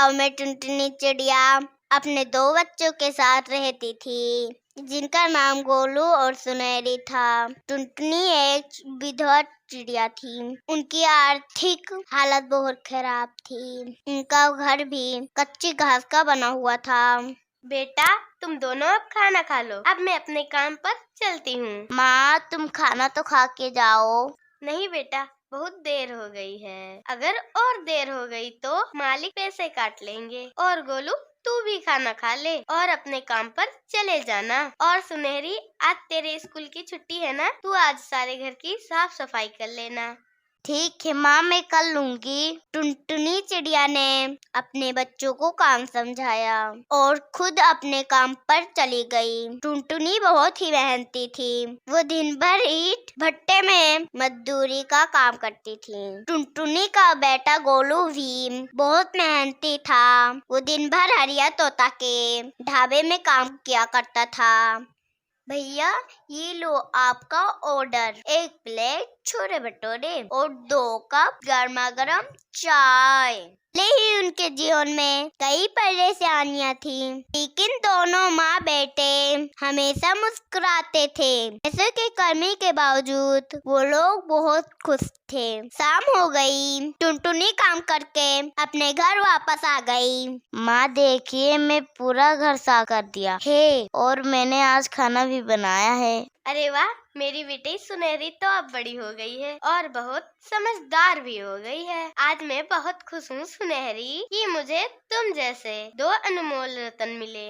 गांव में टुनटुनी चिड़िया अपने 2 बच्चों के साथ रहती थी, जिनका नाम गोलू और सुनहरी था। टुनटुनी एक विधवा चिड़िया थी। उनकी आर्थिक हालत बहुत खराब थी। उनका घर भी कच्ची घास का बना हुआ था। बेटा, तुम दोनों अब खाना खा लो। अब मैं अपने काम पर चलती हूँ। माँ, तुम खाना तो खा के जाओ। नहीं बेटा, बहुत देर हो गई है। अगर और देर हो गई तो मालिक पैसे काट लेंगे। और गोलू, तू भी खाना खा ले और अपने काम पर चले जाना। और सुनहरी, आज तेरे स्कूल की छुट्टी है ना, तू आज सारे घर की साफ सफाई कर लेना। ठीक है माँ, मैं कर लूंगी। टुनटुनी चिड़िया ने अपने बच्चों को काम समझाया और खुद अपने काम पर चली गई। टुनटुनी बहुत ही मेहनती थी। वो दिन भर ईंट भट्टे में मजदूरी का काम करती थी। टुनटुनी का बेटा गोलू भी बहुत मेहनती था। वो दिन भर हरिया तोता के ढाबे में काम किया करता था। भैया, ये लो आपका ऑर्डर। 1 प्लेट छोले भटूरे और 2 कप गर्मा गर्म चाय। ले ही उनके जीवन में कई परेशानियां थी, लेकिन दोनों माँ बेटे हमेशा मुस्कुराते थे। ऐसे के कर्मी के बावजूद वो लोग बहुत खुश थे। शाम हो गई। टुनटुनी काम करके अपने घर वापस आ गई। माँ देखिए, मैं पूरा घर साफ कर दिया है और मैंने आज खाना भी बनाया है। अरे वाह, मेरी बेटी सुनहरी तो अब बड़ी हो गई है और बहुत समझदार भी हो गई है। आज मैं बहुत खुश हूँ सुनहरी कि मुझे तुम जैसे 2 अनमोल रतन मिले।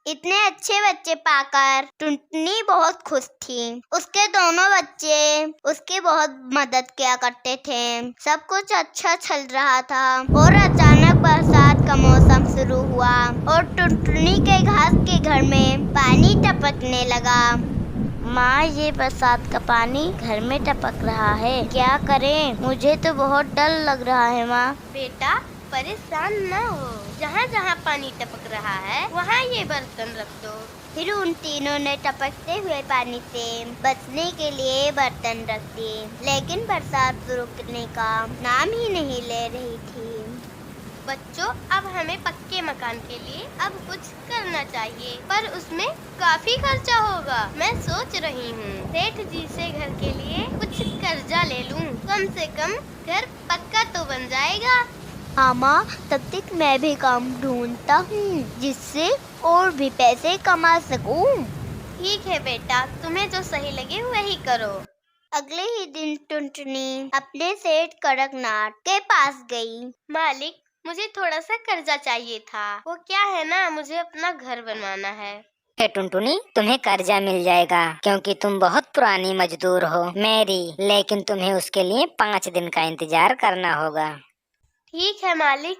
इतने अच्छे बच्चे पाकर टुनटुनी बहुत खुश थी। उसके दोनों बच्चे उसकी बहुत मदद किया करते थे। सब कुछ अच्छा चल रहा था और अचानक बरसात का मौसम शुरू हुआ और टुनटुनी के घास के घर में पानी टपकने लगा। माँ, ये बरसात का पानी घर में टपक रहा है, क्या करें? मुझे तो बहुत डर लग रहा है माँ। बेटा, परेशान न हो। जहाँ जहाँ पानी टपक रहा है वहाँ ये बर्तन रख दो। फिर उन तीनों ने टपकते हुए पानी से बचने के लिए बर्तन रख दिए, लेकिन बरसात रुकने का नाम ही नहीं ले रही थी। बच्चों, अब हमें पक्के मकान के लिए अब कुछ करना चाहिए, पर उसमें काफी खर्चा होगा। मैं सोच रही हूँ सेठ जी से घर के लिए कुछ कर्जा ले लूँ। कम से कम घर पक्का तो बन जाएगा। हाँ माँ, तब तक मैं भी काम ढूंढता हूँ जिससे और भी पैसे कमा सकूँ। ठीक है बेटा, तुम्हें जो सही लगे वही करो। अगले ही दिन टुनटुनी अपने सेठ कड़कनाथ के पास गई। मालिक, मुझे थोड़ा सा कर्जा चाहिए था। वो क्या है ना, मुझे अपना घर बनवाना है। टुनटुनी, तुम्हें कर्जा मिल जाएगा क्योंकि तुम बहुत पुरानी मजदूर हो मेरी, लेकिन तुम्हें उसके लिए 5 दिन का इंतजार करना होगा। ठीक है मालिक।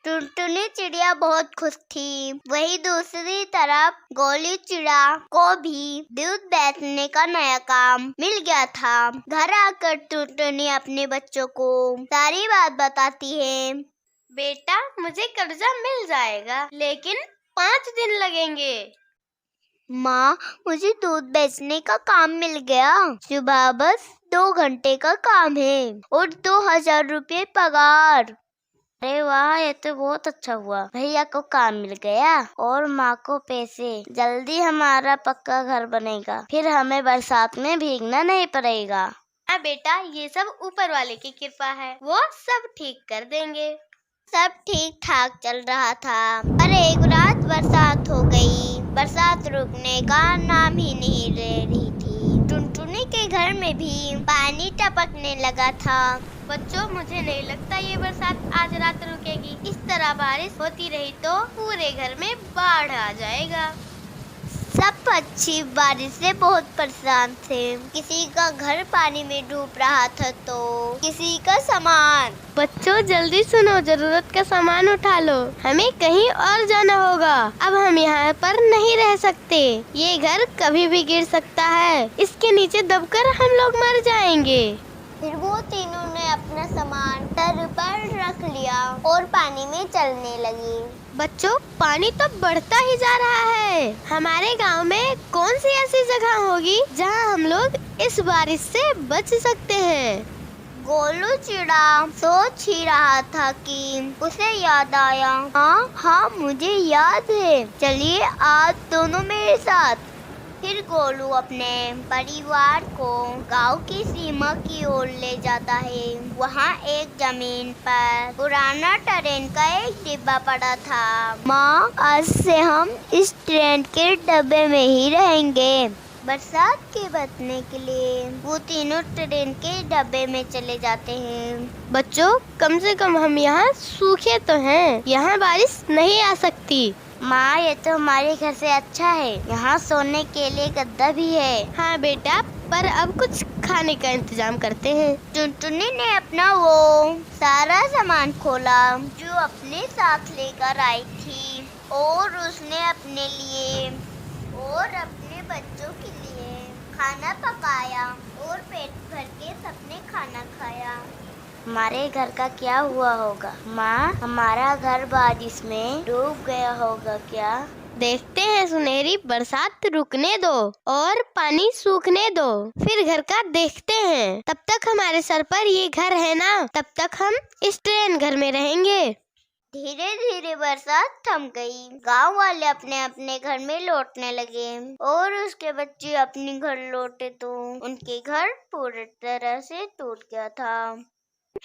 टुनटुनी चिड़िया बहुत खुश थी। वही दूसरी तरफ गोली चिड़ा को भी दूध बेचने का नया काम मिल गया था। घर आकर टुनटुनी अपने बच्चों को सारी बात बताती है। बेटा, मुझे कर्जा मिल जाएगा, लेकिन 5 दिन लगेंगे। माँ, मुझे दूध बेचने का काम मिल गया। सुबह बस 2 घंटे का काम है और 2000 रुपये पगार। अरे वाह, ये तो बहुत अच्छा हुआ। भैया को काम मिल गया और माँ को पैसे। जल्दी हमारा पक्का घर बनेगा, फिर हमें बरसात में भीगना नहीं पड़ेगा। हाँ बेटा, ये सब ऊपर वाले की कृपा है, वो सब ठीक कर देंगे। सब ठीक ठाक चल रहा था, पर एक रात बरसात हो गई। बरसात रुकने का नाम ही नहीं ले रही थी। टुनटुनी के घर में भी पानी टपकने लगा था। बच्चों, मुझे नहीं लगता ये बरसात आज रात रुकेगी। इस तरह बारिश होती रही तो पूरे घर में बाढ़ आ जाएगा। सब पक्षी बारिश से बहुत परेशान थे। किसी का घर पानी में डूब रहा था तो किसी का सामान। बच्चों, जल्दी सुनो, जरूरत का सामान उठा लो, हमें कहीं और जाना होगा। अब हम यहाँ पर नहीं रह सकते। ये घर कभी भी गिर सकता है, इसके नीचे दबकर हम लोग मर जाएंगे। फिर वो तीनों ने अपना सामान सर पर रख लिया और पानी में चलने लगी। बच्चों, पानी तो बढ़ता ही जा रहा है। हमारे गांव में कौन सी ऐसी जगह होगी जहां हम लोग इस बारिश से बच सकते हैं? गोलू चिड़ा सोच ही रहा था कि उसे याद आया, हाँ मुझे याद है, चलिए आज दोनों मेरे साथ। फिर गोलू अपने परिवार को गांव की सीमा की ओर ले जाता है। वहाँ एक जमीन पर पुराना ट्रेन का एक डिब्बा पड़ा था। माँ, आज से हम इस ट्रेन के डब्बे में ही रहेंगे। बरसात के बचने के लिए वो तीनों ट्रेन के डब्बे में चले जाते हैं। बच्चों, कम से कम हम यहाँ सूखे तो हैं, यहाँ बारिश नहीं आ सकती। माँ, ये तो हमारे घर से अच्छा है, यहाँ सोने के लिए गद्दा भी है। हाँ बेटा, पर अब कुछ खाने का इंतजाम करते हैं। टुनटुनी ने अपना वो सारा सामान खोला जो अपने साथ लेकर आई थी, और उसने अपने लिए और अपने बच्चों के लिए खाना पकाया और पेट भर के सबने खाना खाया। हमारे घर का क्या हुआ होगा माँ? हमारा घर बारिश में डूब गया होगा क्या? देखते हैं सुनहरी, बरसात रुकने दो और पानी सूखने दो, फिर घर का देखते हैं। तब तक हमारे सर पर ये घर है ना, तब तक हम इस ट्रेन घर में रहेंगे। धीरे धीरे बरसात थम गई। गांव वाले अपने अपने घर में लौटने लगे और उसके बच्चे अपने घर लौटे तो उनके घर पूरी तरह से टूट गया था।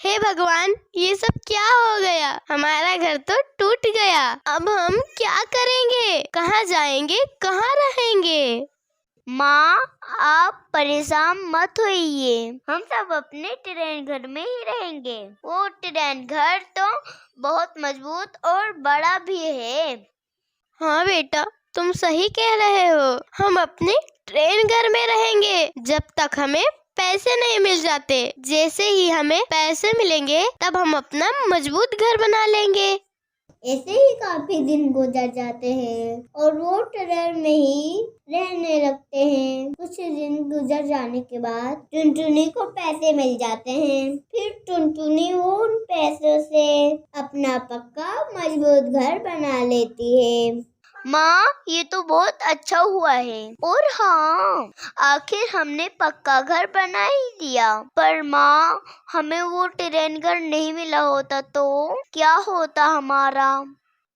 हे भगवान, ये सब क्या हो गया? हमारा घर तो टूट गया। अब हम क्या करेंगे? कहाँ जाएंगे? कहाँ रहेंगे? माँ, आप परेशान मत होइए, हम सब अपने ट्रेन घर में ही रहेंगे। वो ट्रेन घर तो बहुत मजबूत और बड़ा भी है। हाँ बेटा, तुम सही कह रहे हो, हम अपने ट्रेन घर में रहेंगे जब तक हमें पैसे नहीं मिल जाते। जैसे ही हमें पैसे मिलेंगे तब हम अपना मजबूत घर बना लेंगे। ऐसे ही काफी दिन गुजर जाते हैं और वो ट्रेन में ही रहने लगते हैं। कुछ दिन गुजर जाने के बाद टुनटुनी को पैसे मिल जाते हैं। फिर टुनटुनी वो उन पैसों से अपना पक्का मजबूत घर बना लेती है। माँ, ये तो बहुत अच्छा हुआ है। और हाँ, आखिर हमने पक्का घर बना ही दिया। पर माँ, हमें वो ट्रेन घर नहीं मिला होता तो क्या होता हमारा?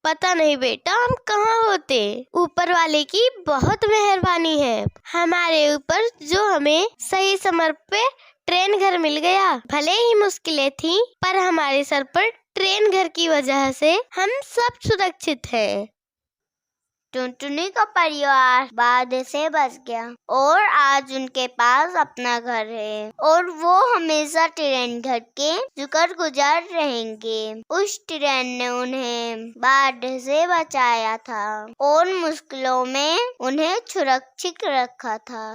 पता नहीं बेटा, हम कहाँ होते। ऊपर वाले की बहुत मेहरबानी है हमारे ऊपर, जो हमें सही समय पे ट्रेन घर मिल गया। भले ही मुश्किलें थी, पर हमारे सर पर ट्रेन घर की वजह से हम सब सुरक्षित हैं। टुनटुनी का परिवार बाढ़ से बच गया और आज उनके पास अपना घर है और वो हमेशा ट्रेन घर के शुक्रगुजार रहेंगे। उस ट्रेन ने उन्हें बाढ़ से बचाया था और मुश्किलों में उन्हें सुरक्षित रखा था।